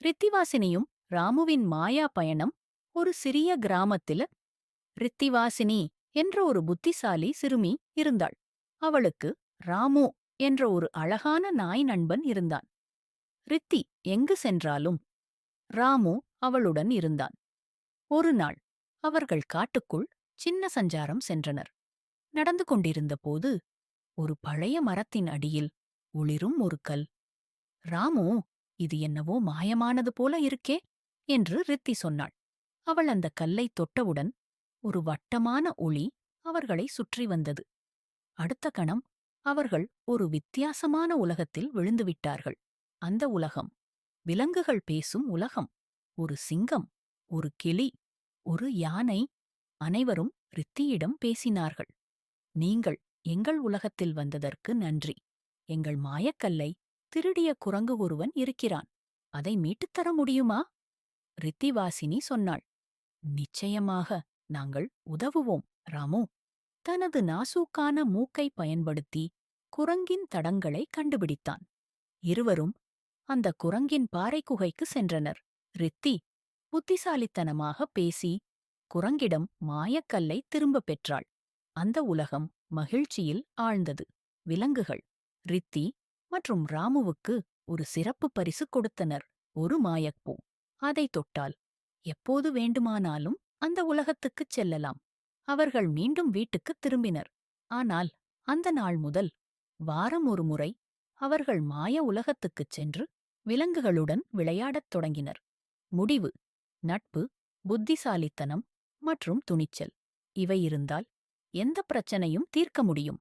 ரித்திவாசினியும் ராமுவின் மாயா பயணம். ஒரு சிறிய கிராமத்தில ரித்திவாசினி என்ற ஒரு புத்திசாலி சிறுமி இருந்தாள். அவளுக்கு ராமு என்ற ஒரு அழகான நாய் நண்பன் இருந்தான். ரித்தி எங்கு சென்றாலும் ராமு அவளுடன் இருந்தான். ஒரு நாள் அவர்கள் காட்டுக்குள் சின்ன சஞ்சாரம் சென்றனர். நடந்து கொண்டிருந்தபோது ஒரு பழைய மரத்தின் அடியில் ஒளிரும் ஒரு கல். ராமு, இது என்னவோ மாயமானது போல இருக்கே என்று ரித்தி சொன்னாள். அவள் அந்த கல்லை தொட்டவுடன் ஒரு வட்டமான ஒளி அவர்களை சுற்றி வந்தது. அடுத்த கணம் அவர்கள் ஒரு வித்தியாசமான உலகத்தில் விழுந்துவிட்டார்கள். அந்த உலகம் விலங்குகள் பேசும் உலகம். ஒரு சிங்கம், ஒரு கிளி, ஒரு யானை, அனைவரும் ரித்தியிடம் பேசினார்கள். நீங்கள் எங்கள் உலகத்தில் வந்ததற்கு நன்றி. எங்கள் மாயக்கல்லை திருடிய குரங்கு ஒருவன் இருக்கிறான். அதை மீட்டுத் தர முடியுமா? ரித்திவாசினி சொன்னாள். நிச்சயமாக, நாங்கள் உதவுவோம், ராமு. தனது நாசூக்கான மூக்கை பயன்படுத்தி குரங்கின் தடங்களை கண்டுபிடித்தான். இருவரும் அந்த குரங்கின் பாறை குகைக்கு சென்றனர். ரித்தி புத்திசாலித்தனமாக பேசி குரங்கிடம் மாயக்கல்லை திரும்பப் பெற்றாள். அந்த உலகம் மகிழ்ச்சியில் ஆழ்ந்தது. விலங்குகள் ரித்தி மற்றும் ராமுவுக்கு ஒரு சிறப்பு பரிசு கொடுத்தனர். ஒரு மாயப்பூ. அதை தொட்டால் எப்போது வேண்டுமானாலும் அந்த உலகத்துக்குச் செல்லலாம். அவர்கள் மீண்டும் வீட்டுக்குத் திரும்பினர். ஆனால் அந்த நாள் முதல் வாரம் ஒரு முறை அவர்கள் மாய உலகத்துக்குச் சென்று விலங்குகளுடன் விளையாடத் தொடங்கினர். முடிவு: நட்பு, புத்திசாலித்தனம் மற்றும் துணிச்சல். இவை இருந்தால் எந்த பிரச்சனையும் தீர்க்க முடியும்.